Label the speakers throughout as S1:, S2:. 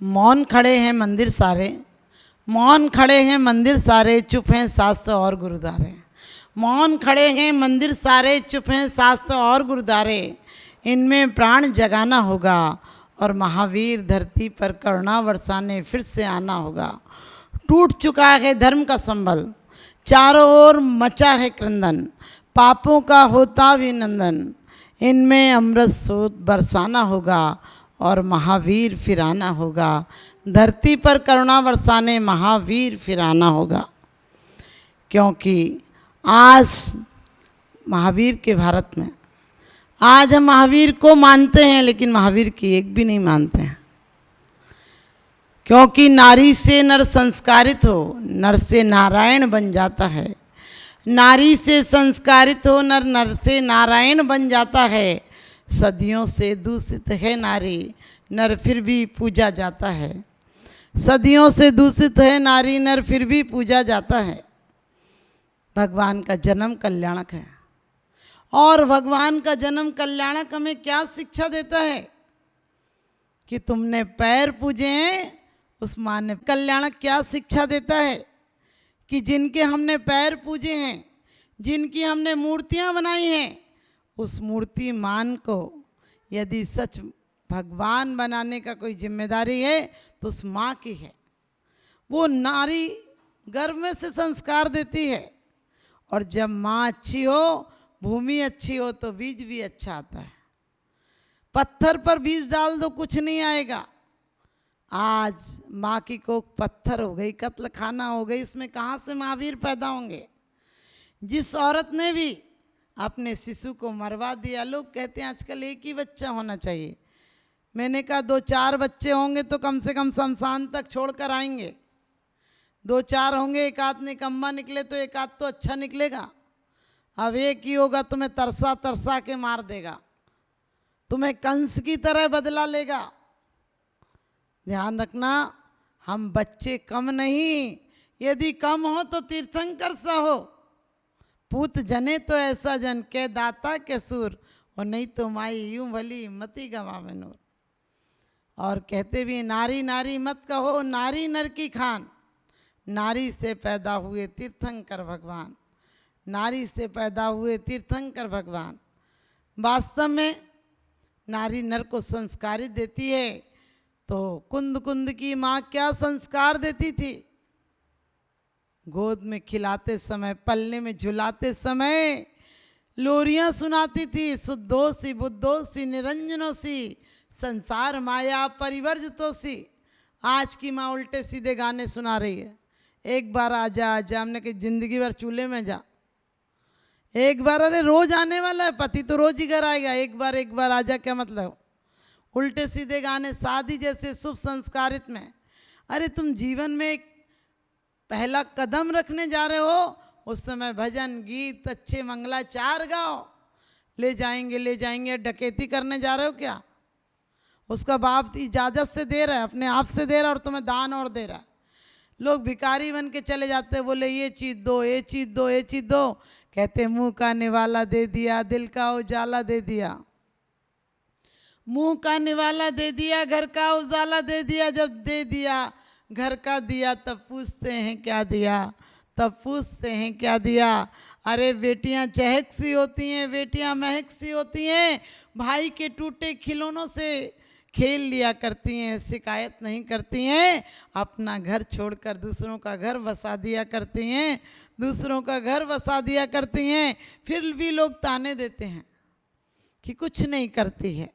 S1: मौन खड़े हैं मंदिर सारे, मौन खड़े हैं मंदिर सारे, चुप हैं शास्त्र और गुरुद्वारे। मौन खड़े हैं मंदिर सारे, चुप हैं शास्त्र और गुरुद्वारे। इनमें प्राण जगाना होगा और महावीर धरती पर करुणा बरसाने फिर से आना होगा। टूट चुका है धर्म का संबल, चारों ओर मचा है क्रंदन, पापों का होता अभिनंदन। इनमें अमृत सूत बरसाना होगा और महावीर फिर आना होगा। धरती पर करुणा बरसाने महावीर फिर आना होगा। क्योंकि आज महावीर के भारत में, आज हम महावीर को मानते हैं लेकिन महावीर की एक भी नहीं मानते हैं। क्योंकि नारी से नर संस्कारित हो, नर से नारायण बन जाता है। नारी से संस्कारित हो, नर नर से नारायण बन जाता है। सदियों से दूषित है नारी, नर फिर भी पूजा जाता है। सदियों से दूषित है नारी, नर फिर भी पूजा जाता है। भगवान का जन्म कल्याणक है और भगवान का जन्म कल्याणक हमें क्या शिक्षा देता है कि तुमने पैर पूजे हैं, उस मान्य कल्याणक क्या शिक्षा देता है कि जिनके हमने पैर पूजे हैं, जिनकी हमने मूर्तियां बनाई हैं, उस मूर्ति मान को यदि सच भगवान बनाने का कोई जिम्मेदारी है तो उस माँ की है। वो नारी गर्भ में से संस्कार देती है और जब माँ अच्छी हो, भूमि अच्छी हो तो बीज भी अच्छा आता है। पत्थर पर बीज डाल दो कुछ नहीं आएगा। आज माँ की कोख पत्थर हो गई, कत्ल खाना हो गई, इसमें कहाँ से महावीर पैदा होंगे? जिस औरत ने भी अपने शिशु को मरवा दिया, लोग कहते हैं आजकल एक ही बच्चा होना चाहिए। मैंने कहा 2-4 बच्चे होंगे तो कम से कम शमशान तक छोड़कर आएंगे। 2-4 होंगे, एक आध निकम्मा निकले तो एक आध तो अच्छा निकलेगा। अब एक ही होगा तुम्हें तरसा तरसा के मार देगा, तुम्हें कंस की तरह बदला लेगा। ध्यान रखना, हम बच्चे कम नहीं, यदि कम हो तो तीर्थंकर सा हो। पूत जने तो ऐसा जन के दाता के सुर, और नहीं तो माई यूं भली मती गवावे नूर। और कहते भी नारी नारी मत कहो, नारी नर की खान। नारी से पैदा हुए तीर्थंकर भगवान, नारी से पैदा हुए तीर्थंकर भगवान। वास्तव में नारी नर को संस्कारित देती है तो कुंद कुंद की माँ क्या संस्कार देती थी? गोद में खिलाते समय, पल्ले में झुलाते समय लोरियां सुनाती थी। शुद्धोसी बुद्धोसी निरंजनोसी, संसार माया परिवर्जितोसी। आज की माँ उल्टे सीधे गाने सुना रही है। एक बार आजा आजा, हमने कही जिंदगी भर चूल्हे में जा। एक बार, अरे रोज आने वाला है, पति तो रोज ही घर आएगा। एक बार आजा क्या मतलब? उल्टे सीधे गाने, शादी जैसे शुभ संस्कारित में। अरे तुम जीवन में एक पहला कदम रखने जा रहे हो, उस समय भजन गीत अच्छे मंगलाचार गाओ। ले जाएंगे, डकैती करने जा रहे हो क्या? उसका बाप इजाज़त से दे रहा है, अपने आप से दे रहा है और तुम्हें दान और दे रहा है। लोग भिखारी बन के चले जाते हैं, बोले ये चीज़ दो, ये चीज़ दो, ये चीज़ दो। कहते मुंह का निवाला दे दिया, दिल का उजाला दे दिया। मुंह का निवाला दे दिया, घर का उजाला दे दिया। जब दे दिया, घर का दिया, तब पूछते हैं क्या दिया, तब पूछते हैं क्या दिया। अरे बेटियां चहक सी होती हैं, बेटियां महक सी होती हैं, भाई के टूटे खिलौनों से खेल लिया करती हैं, शिकायत नहीं करती हैं। अपना घर छोड़कर दूसरों का घर बसा दिया करती हैं, दूसरों का घर बसा दिया करती हैं। फिर भी लोग ताने देते हैं कि कुछ नहीं करती है।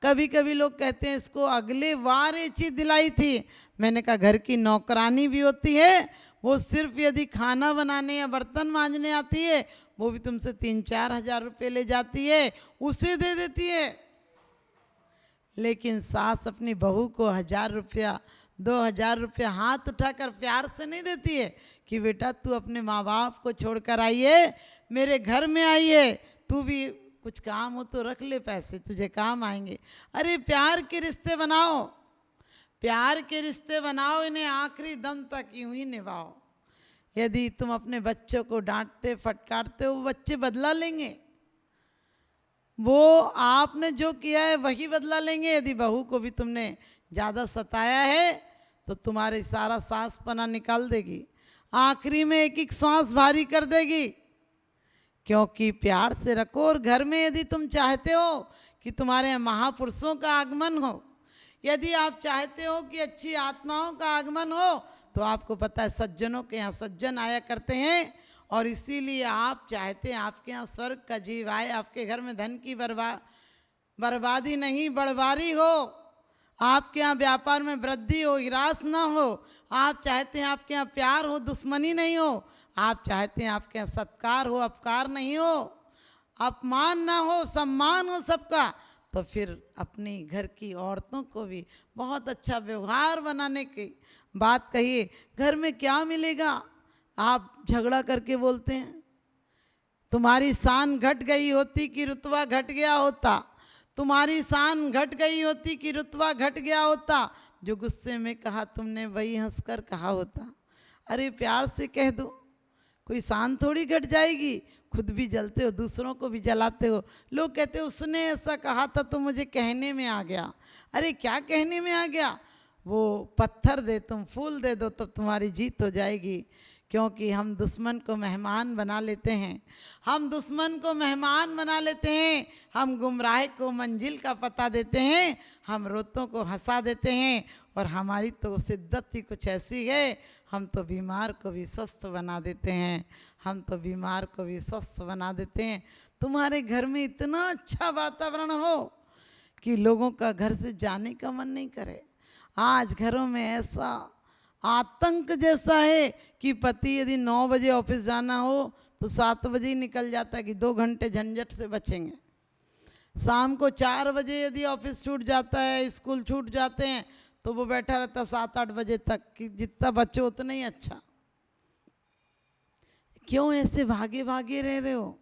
S1: कभी कभी लोग कहते हैं इसको अगले बार ये चीज़ दिलाई थी। मैंने कहा घर की नौकरानी भी होती है, वो सिर्फ यदि खाना बनाने या बर्तन मांजने आती है, वो भी तुमसे 3-4 हज़ार रुपये ले जाती है, उसे दे देती है। लेकिन सास अपनी बहू को 1000 रुपया 2000 रुपया हाथ उठाकर प्यार से नहीं देती है कि बेटा तू अपने माँ बाप को छोड़कर आई है, मेरे घर में आई है, तू भी कुछ काम हो तो रख ले पैसे, तुझे काम आएंगे। अरे प्यार के रिश्ते बनाओ, प्यार के रिश्ते बनाओ, इन्हें आखिरी दम तक यूं ही निभाओ। यदि तुम अपने बच्चों को डांटते फटकारते हो, बच्चे बदला लेंगे। वो आपने जो किया है वही बदला लेंगे। यदि बहू को भी तुमने ज़्यादा सताया है तो तुम्हारे सारा सांसपना निकाल देगी, आखिरी में एक एक सांस भारी कर देगी। क्योंकि प्यार से रखो। और घर में यदि तुम चाहते हो कि तुम्हारे महापुरुषों का आगमन हो, यदि आप चाहते हो कि अच्छी आत्माओं का आगमन हो, तो आपको पता है सज्जनों के यहाँ सज्जन आया करते हैं, और इसीलिए आप चाहते हैं आपके यहाँ स्वर्ग का जीव आए, आपके घर में धन की बर्बादी नहीं बढ़वारी हो, आपके यहाँ व्यापार में वृद्धि हो, हिरास ना हो। आप चाहते हैं आपके यहाँ प्यार हो, दुश्मनी नहीं हो। आप चाहते हैं आपके यहाँ सत्कार हो, अपकार नहीं हो, अपमान ना हो, सम्मान हो सबका। तो फिर अपनी घर की औरतों को भी बहुत अच्छा व्यवहार बनाने की बात कहिए। घर में क्या मिलेगा? आप झगड़ा करके बोलते हैं तुम्हारी शान घट गई होती कि रुतबा घट गया होता, तुम्हारी शान घट गई होती कि रुतबा घट गया होता, जो गुस्से में कहा तुमने वही हंसकर कहा होता। अरे प्यार से कह दो, कोई शान थोड़ी घट जाएगी। खुद भी जलते हो, दूसरों को भी जलाते हो। लोग कहते हो उसने ऐसा कहा था तो मुझे कहने में आ गया। अरे क्या कहने में आ गया? वो पत्थर दे तुम फूल दे दो तो तुम्हारी जीत हो जाएगी। क्योंकि हम दुश्मन को मेहमान बना लेते हैं, हम दुश्मन को मेहमान बना लेते हैं, हम गुमराह को मंजिल का पता देते हैं, हम रोतों को हंसा देते हैं। और हमारी तो शिद्दत ही कुछ ऐसी है, हम तो बीमार को भी स्वस्थ बना देते हैं, हम तो बीमार को भी स्वस्थ बना देते हैं। तुम्हारे घर में इतना अच्छा वातावरण हो कि लोगों का घर से जाने का मन नहीं करे। आज घरों में ऐसा आतंक जैसा है कि पति यदि 9 बजे ऑफिस जाना हो तो 7 बजे ही निकल जाता है कि 2 घंटे झंझट से बचेंगे। शाम को 4 बजे यदि ऑफिस छूट जाता है, स्कूल छूट जाते हैं, तो वो बैठा रहता 7-8 बजे तक कि जितना बच्चों उतना ही अच्छा। क्यों ऐसे भागे भागे रह रहे हो?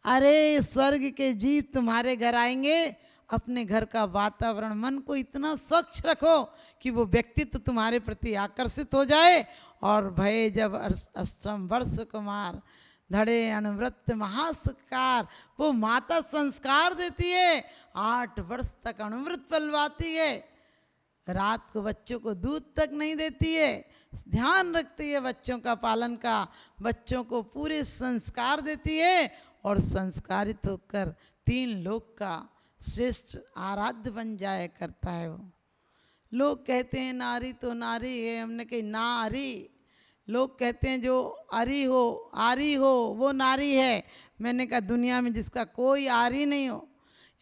S1: अरे स्वर्ग के जीव तुम्हारे घर आएंगे। अपने घर का वातावरण, मन को इतना स्वच्छ रखो कि वो व्यक्तित्व तुम्हारे प्रति आकर्षित हो जाए। और भय जब अष्टम वर्ष कुमार धड़े अनुवृत्त महासुकार, वो माता संस्कार देती है, 8 वर्ष तक अनुवृत्त पलवाती है, रात को बच्चों को दूध तक नहीं देती है, ध्यान रखती है बच्चों का पालन का, बच्चों को पूरे संस्कार देती है। और संस्कारित होकर 3 लोक का श्रेष्ठ आराध्य बन जाया करता है वो। लोग कहते हैं नारी तो नारी है, हमने कही नारी। लोग कहते हैं जो आरी हो आरी हो वो नारी है। मैंने कहा दुनिया में जिसका कोई आरी नहीं हो,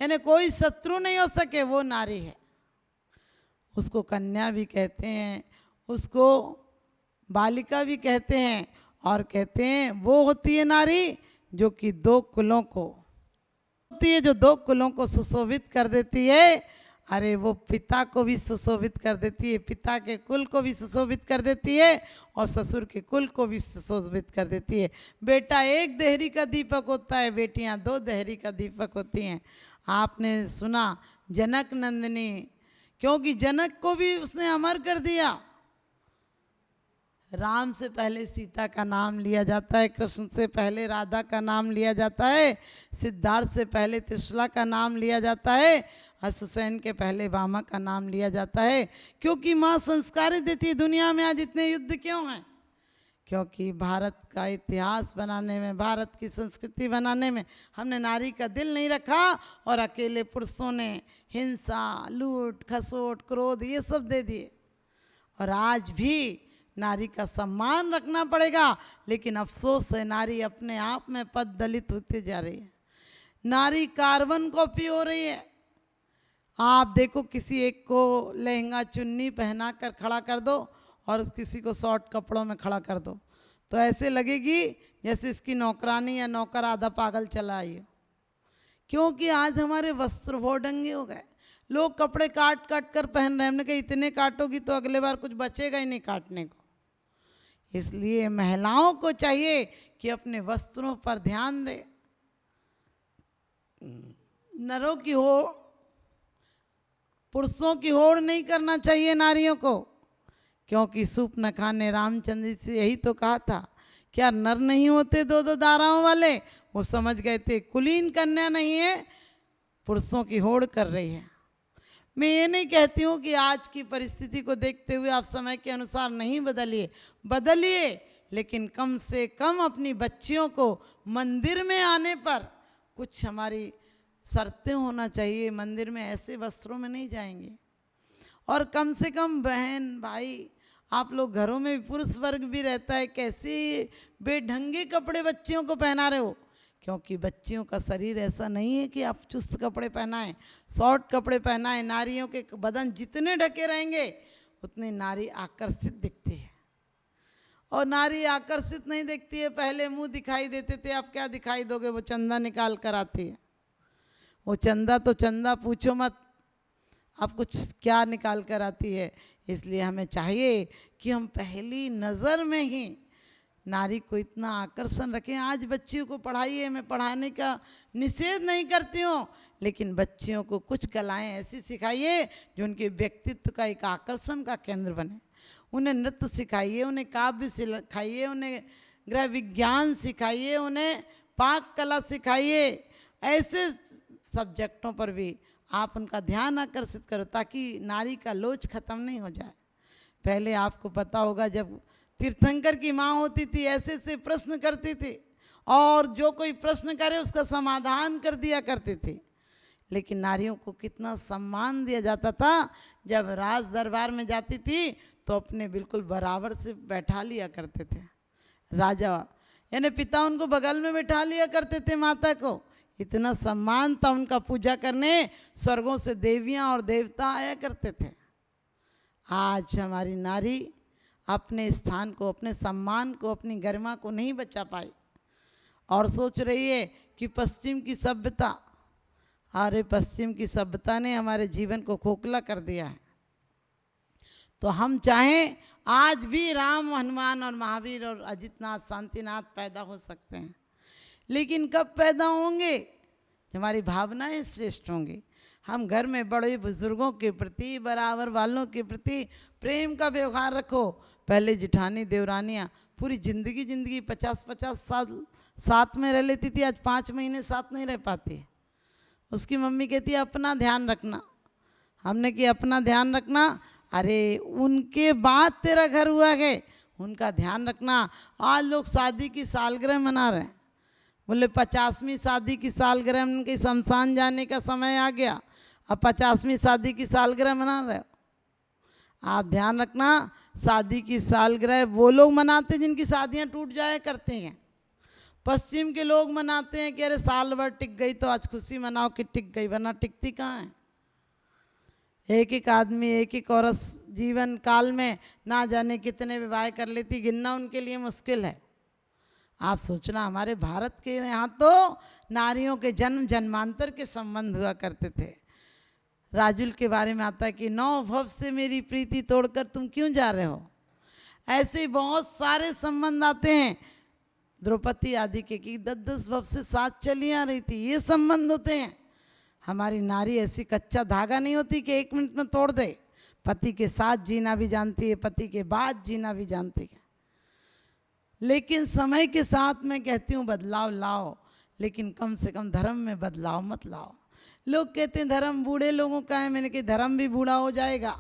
S1: यानी कोई शत्रु नहीं हो सके, वो नारी है। उसको कन्या भी कहते हैं, उसको बालिका भी कहते हैं, और कहते हैं वो होती है नारी जो कि 2 कुलों को होती है, जो 2 कुलों को सुशोभित कर देती है। अरे वो पिता को भी सुशोभित कर देती है, पिता के कुल को भी सुशोभित कर देती है, और ससुर के कुल को भी सुशोभित कर देती है। बेटा 1 देहरी का दीपक होता है, बेटियां 2 देहरी का दीपक होती हैं। आपने सुना जनक नंदिनी, क्योंकि जनक को भी उसने अमर कर दिया। राम से पहले सीता का नाम लिया जाता है, कृष्ण से पहले राधा का नाम लिया जाता है, सिद्धार्थ से पहले त्रिशला का नाम लिया जाता है, हुसैन के पहले भामा का नाम लिया जाता है। क्योंकि माँ संस्कारित देती है। दुनिया में आज इतने युद्ध क्यों हैं? क्योंकि भारत का इतिहास बनाने में, भारत की संस्कृति बनाने में हमने नारी का दिल नहीं रखा, और अकेले पुरुषों ने हिंसा, लूट, खसोट, क्रोध ये सब दे दिए। और आज भी नारी का सम्मान रखना पड़ेगा, लेकिन अफसोस है नारी अपने आप में पद दलित होती जा रही है। नारी कार्बन कॉपी हो रही है। आप देखो किसी एक को लहंगा चुन्नी पहना कर खड़ा कर दो और किसी को शॉर्ट कपड़ों में खड़ा कर दो, तो ऐसे लगेगी जैसे इसकी नौकरानी या नौकर आधा पागल चला आई हो। क्योंकि आज हमारे वस्त्र भोडंगे हो गए, लोग कपड़े काट काट कर पहन रहे हैं। हमने कहा इतने काटोगी तो अगले बार कुछ बचेगा ही नहीं काटने को। इसलिए महिलाओं को चाहिए कि अपने वस्त्रों पर ध्यान दे। नरों की होड़, पुरुषों की होड़ नहीं करना चाहिए नारियों को, क्योंकि सूर्पनखा ने रामचंद्र जी से यही तो कहा था, क्या नर नहीं होते 2-2 दाराओं वाले? वो समझ गए थे कुलीन कन्या नहीं है, पुरुषों की होड़ कर रही है। मैं ये नहीं कहती हूँ कि आज की परिस्थिति को देखते हुए आप समय के अनुसार नहीं बदलिए, बदलिए, लेकिन कम से कम अपनी बच्चियों को मंदिर में आने पर कुछ हमारी शर्तें होना चाहिए। मंदिर में ऐसे वस्त्रों में नहीं जाएंगे। और कम से कम बहन भाई, आप लोग घरों में भी पुरुष वर्ग भी रहता है, कैसे बेढंगे कपड़े बच्चियों को पहना रहे हो? क्योंकि बच्चियों का शरीर ऐसा नहीं है कि आप चुस्त कपड़े पहनाएं, शॉर्ट कपड़े पहनाएं। नारियों के बदन जितने ढके रहेंगे उतनी नारी आकर्षित दिखती है। और नारी आकर्षित नहीं दिखती है, पहले मुंह दिखाई देते थे, अब क्या दिखाई दोगे? वो चंदा निकाल कर आती है। वो चंदा तो चंदा पूछो मत, अब कुछ क्या निकाल कर आती है। इसलिए हमें चाहिए कि हम पहली नज़र में ही नारी को इतना आकर्षण रखें। आज बच्चियों को पढ़ाइए, मैं पढ़ाने का निषेध नहीं करती हूँ, लेकिन बच्चियों को कुछ कलाएं ऐसी सिखाइए जो उनके व्यक्तित्व का एक आकर्षण का केंद्र बने। उन्हें नृत्य सिखाइए, उन्हें काव्य सिखाइए, उन्हें गृह विज्ञान सिखाइए, उन्हें पाक कला सिखाइए। ऐसे सब्जेक्टों पर भी आप उनका ध्यान आकर्षित करो ताकि नारी का लोच खत्म नहीं हो जाए। पहले आपको पता होगा, जब तीर्थंकर की माँ होती थी, ऐसे ऐसे प्रश्न करती थी और जो कोई प्रश्न करे उसका समाधान कर दिया करते थे। लेकिन नारियों को कितना सम्मान दिया जाता था। जब राज दरबार में जाती थी तो अपने बिल्कुल बराबर से बैठा लिया करते थे। राजा यानी पिता उनको बगल में बैठा लिया करते थे माता को। इतना सम्मान था उनका। पूजा करने स्वर्गों से देवियां और देवता आया करते थे। आज हमारी नारी अपने स्थान को, अपने सम्मान को, अपनी गरिमा को नहीं बचा पाई और सोच रही है कि पश्चिम की सभ्यता, अरे पश्चिम की सभ्यता ने हमारे जीवन को खोखला कर दिया है। तो हम चाहें आज भी राम, हनुमान और महावीर और अजितनाथ, शांतिनाथ पैदा हो सकते हैं, लेकिन कब पैदा होंगे? हमारी भावनाएं श्रेष्ठ होंगी। हम घर में बड़े बुजुर्गों के प्रति, बराबर वालों के प्रति प्रेम का व्यवहार रखो। पहले जिठानी देवरानियाँ पूरी जिंदगी 50-50 साल साथ में रह लेती थी, आज 5 महीने साथ नहीं रह पाती। उसकी मम्मी कहती है अपना ध्यान रखना। हमने कि अपना ध्यान रखना, अरे उनके बाद तेरा घर हुआ है, उनका ध्यान रखना। आज लोग शादी की सालगिरह मना रहे हैं, बोले 50वीं शादी की सालगिरह, उनके शमशान जाने का समय आ गया, अब 50वीं शादी की सालगिरह मना रहे हो। आप ध्यान रखना, शादी की सालगिरह वो लोग मनाते जिनकी शादियां टूट जाया करती हैं। पश्चिम के लोग मनाते हैं कि अरे साल भर टिक गई तो आज खुशी मनाओ कि टिक गई, वरना टिकती कहाँ है। एक एक आदमी, एक एक औरत जीवन काल में ना जाने कितने विवाह कर लेती, गिनना उनके लिए मुश्किल है। आप सोचना, हमारे भारत के यहाँ तो नारियों के जन्म जन्मांतर के संबंध हुआ करते थे। राजुल के बारे में आता है कि 9 भव से मेरी प्रीति तोड़कर तुम क्यों जा रहे हो। ऐसे ही बहुत सारे संबंध आते हैं। द्रौपदी आदि के कि 10-10 भव से साथ चली आ रही थी, ये संबंध होते हैं। हमारी नारी ऐसी कच्चा धागा नहीं होती कि 1 मिनट में तोड़ दे। पति के साथ जीना भी जानती है, पति के बाद जीना भी जानती है। लेकिन समय के साथ मैं कहती हूँ बदलाव लाओ, लेकिन कम से कम धर्म में बदलाव मत लाओ। लोग कहते हैं धर्म बूढ़े लोगों का है, मैंने कहा धर्म भी बूढ़ा हो जाएगा।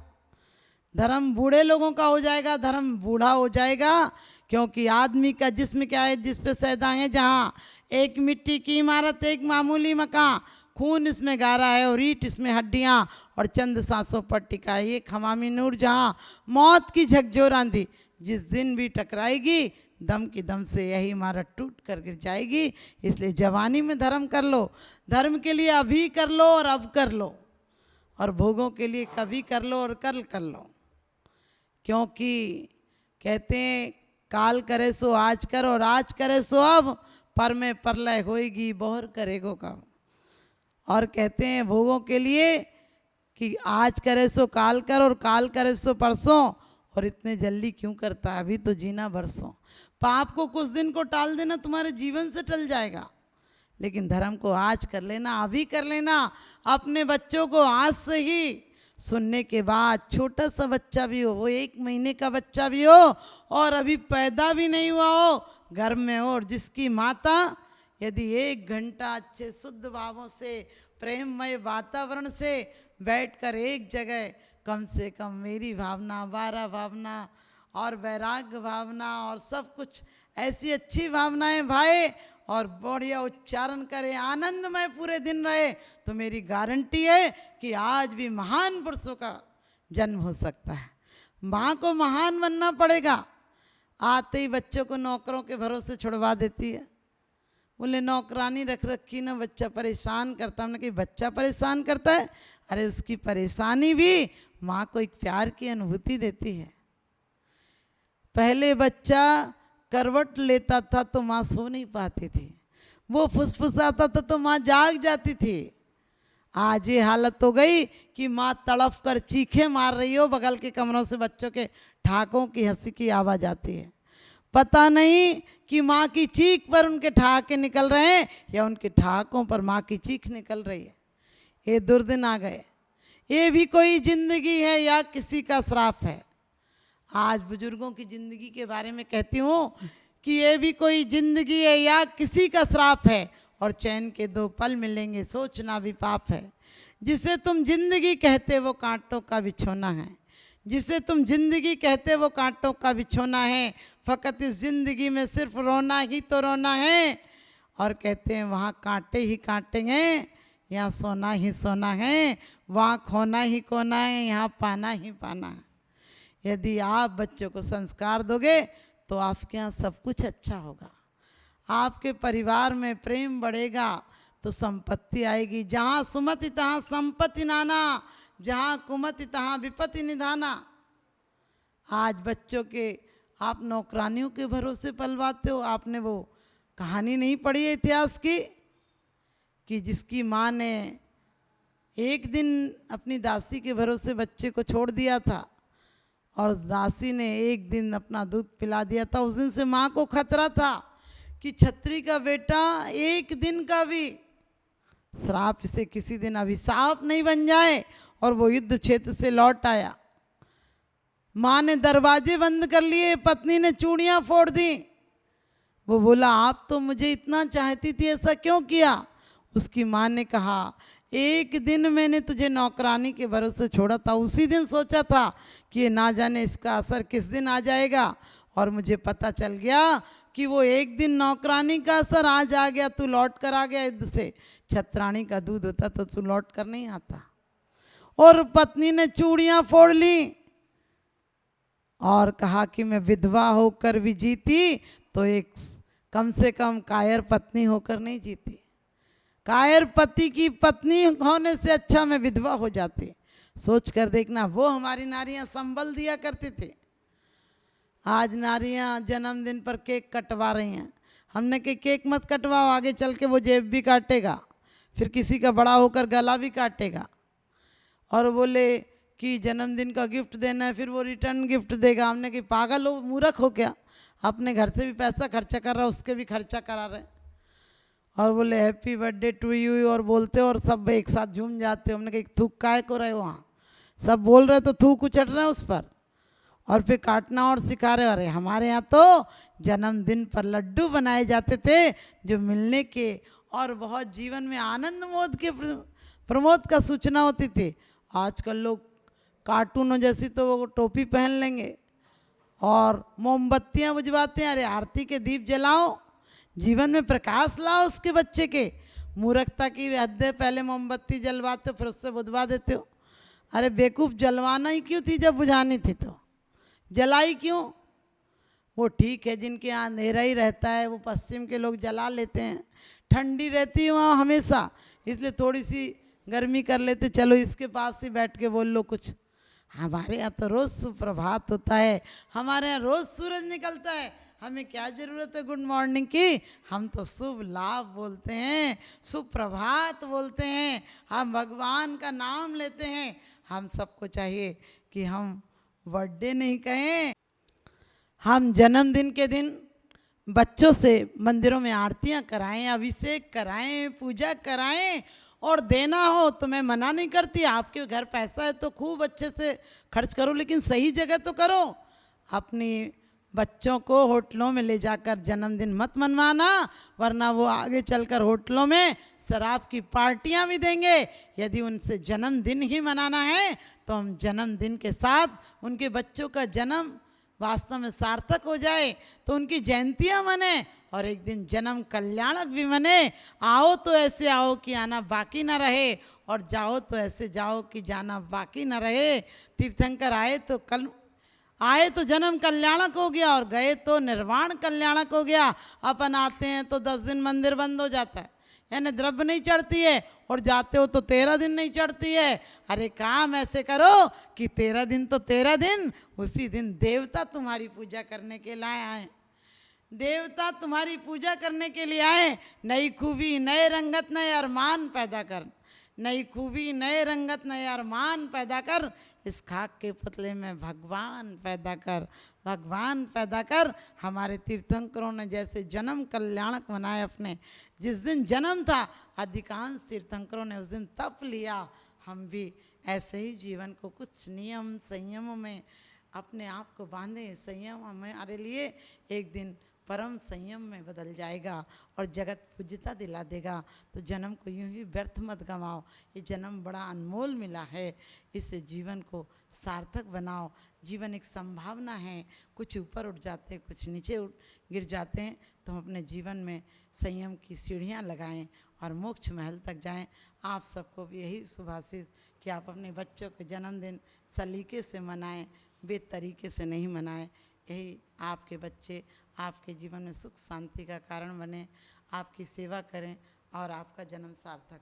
S1: धर्म बूढ़े लोगों का हो जाएगा, धर्म बूढ़ा हो जाएगा। क्योंकि आदमी का जिस्म क्या है, जिस पे सैदाएं जहाँ, एक मिट्टी की इमारत, एक मामूली मकान, खून इसमें गारा है और ईंट इसमें हड्डियाँ और चंद सांसों पर टिका है। ये खमामी नूर जहाँ मौत की झकझोर आंधी जिस दिन भी टकराएगी, दम की दम से यही इमारत टूट कर गिर जाएगी। इसलिए जवानी में धर्म कर लो, धर्म के लिए अभी कर लो और अब कर लो, और भोगों के लिए कभी कर लो और कल कर लो। क्योंकि कहते हैं काल करे सो आज कर और आज करे सो अब, पर में परलय होएगी बहुर करेगो कब। और कहते हैं भोगों के लिए कि आज करे सो काल कर और काल करे सो परसों, और इतने जल्दी क्यों करता है, अभी तो जीना बरसों। पाप को कुछ दिन को टाल देना तुम्हारे जीवन से टल जाएगा, लेकिन धर्म को आज कर लेना, अभी कर लेना। अपने बच्चों को आज से ही सुनने के बाद, छोटा सा बच्चा भी हो, वो 1 महीने का बच्चा भी हो और अभी पैदा भी नहीं हुआ हो, घर में हो, और जिसकी माता यदि 1 घंटा अच्छे शुद्ध भावों से प्रेममय वातावरण से बैठकर एक जगह कम से कम मेरी भावना, वारा भावना और वैराग्य भावना और सब कुछ ऐसी अच्छी भावनाएं भाई और बढ़िया उच्चारण करें, आनंदमय पूरे दिन रहे, तो मेरी गारंटी है कि आज भी महान पुरुषों का जन्म हो सकता है। माँ को महान बनना पड़ेगा। आते ही बच्चों को नौकरों के भरोसे छुड़वा देती है। बोले नौकरानी रख रखी ना, बच्चा परेशान करता। हमने कहा बच्चा परेशान करता है? अरे उसकी परेशानी भी माँ को एक प्यार की अनुभूति देती है। पहले बच्चा करवट लेता था तो माँ सो नहीं पाती थी, वो फुसफुसाता था तो माँ जाग जाती थी। आज ये हालत हो गई कि माँ तड़फ कर चीखें मार रही हो, बगल के कमरों से बच्चों के ठाकों की हंसी की आवाज़ आती है। पता नहीं कि माँ की चीख पर उनके ठहाके निकल रहे हैं या उनके ठहाकों पर माँ की चीख निकल रही है। ये दुर्दिन आ गए। ये भी कोई जिंदगी है या किसी का श्राप है? आज बुजुर्गों की जिंदगी के बारे में कहती हूँ कि ये भी कोई जिंदगी है या किसी का श्राप है, और चैन के 2 पल मिलेंगे सोचना भी पाप है। जिसे तुम जिंदगी कहते वो कांटों का बिछोना है, जिसे तुम जिंदगी कहते वो कांटों का बिछोना है। फ़कत इस जिंदगी में सिर्फ रोना ही तो रोना है, और कहते हैं वहाँ कांटे ही कांटे हैं, यहाँ सोना ही सोना है, वहाँ खोना ही खोना है, यहाँ पाना ही पाना है। यदि आप बच्चों को संस्कार दोगे तो आपके यहाँ सब कुछ अच्छा होगा। आपके परिवार में प्रेम बढ़ेगा तो संपत्ति आएगी। जहाँ सुमति तहाँ संपत्ति नाना, जहाँ कुमति तहाँ विपत्ति निधाना। आज बच्चों के आप नौकरानियों के भरोसे पलवाते हो। आपने वो कहानी नहीं पढ़ी है इतिहास की कि जिसकी माँ ने एक दिन अपनी दासी के भरोसे बच्चे को छोड़ दिया था और दासी ने एक दिन अपना दूध पिला दिया था। उस दिन से माँ को खतरा था कि छत्री का बेटा एक दिन का भी श्राप से किसी दिन अभिशाप नहीं बन जाए। और वो युद्ध क्षेत्र से लौट आया। माँ ने दरवाजे बंद कर लिए, पत्नी ने चूड़ियाँ फोड़ दी। वो बोला आप तो मुझे इतना चाहती थी, ऐसा क्यों किया? उसकी माँ ने कहा एक दिन मैंने तुझे नौकरानी के भरोसे छोड़ा था, उसी दिन सोचा था कि ये ना जाने इसका असर किस दिन आ जाएगा, और मुझे पता चल गया कि वो एक दिन नौकरानी का असर आज आ गया, तू लौट कर आ गया युद्ध से। छत्राणी का दूध होता तो तू लौट कर नहीं आता। और पत्नी ने चूड़ियाँ फोड़ ली और कहा कि मैं विधवा होकर भी जीती तो एक कम से कम कायर पत्नी होकर नहीं जीती। कायर पति की पत्नी होने से अच्छा मैं विधवा हो जाती। सोच कर देखना, वो हमारी नारियां संबल दिया करती थी। आज नारियां जन्मदिन पर केक कटवा रही हैं। हमने कि केक मत कटवाओ, आगे चल के वो जेब भी काटेगा, फिर किसी का बड़ा होकर गला भी काटेगा। और बोले कि जन्मदिन का गिफ्ट देना है, फिर वो रिटर्न गिफ्ट देगा। हमने कि पागल हो, मूर्ख हो क्या? अपने घर से भी पैसा खर्चा कर रहा, उसके भी खर्चा करा रहे। और बोले हैप्पी बर्थडे टू यू और बोलते हो और सब एक साथ झूम जाते हो। हमने कहा थूक काय को रहे हो? वहाँ सब बोल रहे तो थूक उचट रहे उस पर, और फिर काटना और सिखा रहे। अरे हमारे यहाँ तो जन्मदिन पर लड्डू बनाए जाते थे जो मिलने के और बहुत जीवन में आनंद मोद के प्रमोद का सूचना होती थी। आजकल लोग कार्टूनों जैसी तो वो टोपी पहन लेंगे और मोमबत्तियाँ बुझवाते हैं। अरे आरती के दीप जलाओ, जीवन में प्रकाश लाओ उसके बच्चे के। मूर्खता की हद है, पहले मोमबत्ती जलवाते हो फिर उससे बुझवा देते हो। अरे बेवकूफ़, जलवाना ही क्यों थी जब बुझानी थी तो जलाई क्यों? वो ठीक है जिनके यहाँ अंधेरा ही रहता है, वो पश्चिम के लोग जला लेते हैं। ठंडी रहती है वहाँ हमेशा, इसलिए थोड़ी सी गर्मी कर लेते, चलो इसके पास ही बैठ के बोल लो कुछ। हमारे यहाँ तो रोज़ सुप्रभात होता है, हमारे यहाँ रोज़ सूरज निकलता है। हमें क्या ज़रूरत है गुड मॉर्निंग की? हम तो शुभ लाभ बोलते हैं, सुप्रभात बोलते हैं, हम भगवान का नाम लेते हैं। हम सबको चाहिए कि हम बर्थडे नहीं कहें, हम जन्मदिन के दिन बच्चों से मंदिरों में आरतियां कराएं, अभिषेक कराएं, पूजा कराएं। और देना हो तो मैं मना नहीं करती, आपके घर पैसा है तो खूब अच्छे से खर्च करो, लेकिन सही जगह तो करो। अपनी बच्चों को होटलों में ले जाकर जन्मदिन मत मनवाना, वरना वो आगे चलकर होटलों में शराब की पार्टियां भी देंगे। यदि उनसे जन्मदिन ही मनाना है तो हम जन्मदिन के साथ उनके बच्चों का जन्म वास्तव में सार्थक हो जाए तो उनकी जयंतियां मने और एक दिन जन्म कल्याणक भी मने। आओ तो ऐसे आओ कि आना बाकी ना रहे, और जाओ तो ऐसे जाओ कि जाना बाकी ना रहे। तीर्थंकर आए तो जन्म कल्याणक हो गया और गए तो निर्वाण कल्याणक हो गया। अपन आते हैं तो 10 दिन मंदिर बंद हो जाता है, यानी द्रव्य नहीं चढ़ती है, और जाते हो तो 13 दिन नहीं चढ़ती है। अरे काम ऐसे करो कि 13 दिन तो 13 दिन, उसी दिन देवता तुम्हारी पूजा करने के लिए आए, देवता तुम्हारी पूजा करने के लिए आए। नई खूबी नए रंगत नए अरमान पैदा कर, नई खूबी नए रंगत नए अरमान पैदा कर, इस खाक के पुतले में भगवान पैदा कर, भगवान पैदा कर। हमारे तीर्थंकरों ने जैसे जन्म कल्याणक मनाए अपने, जिस दिन जन्म था अधिकांश तीर्थंकरों ने उस दिन तप लिया। हम भी ऐसे ही जीवन को कुछ नियम संयम में अपने आप को बांधे। संयम हमारे लिए एक दिन परम संयम में बदल जाएगा और जगत पूज्यता दिला देगा। तो जन्म को यूं ही व्यर्थ मत गंवाओ, ये जन्म बड़ा अनमोल मिला है, इस जीवन को सार्थक बनाओ। जीवन एक संभावना है, कुछ ऊपर उठ जाते हैं, कुछ नीचे गिर जाते हैं, तो हम अपने जीवन में संयम की सीढ़ियाँ लगाएं और मोक्ष महल तक जाएं। आप सबको भी यही शुभाशीष कि आप अपने बच्चों के जन्मदिन सलीके से मनाएं, बेतरीके से नहीं मनाएं। यही आपके बच्चे आपके जीवन में सुख शांति का कारण बने, आपकी सेवा करें और आपका जन्म सार्थक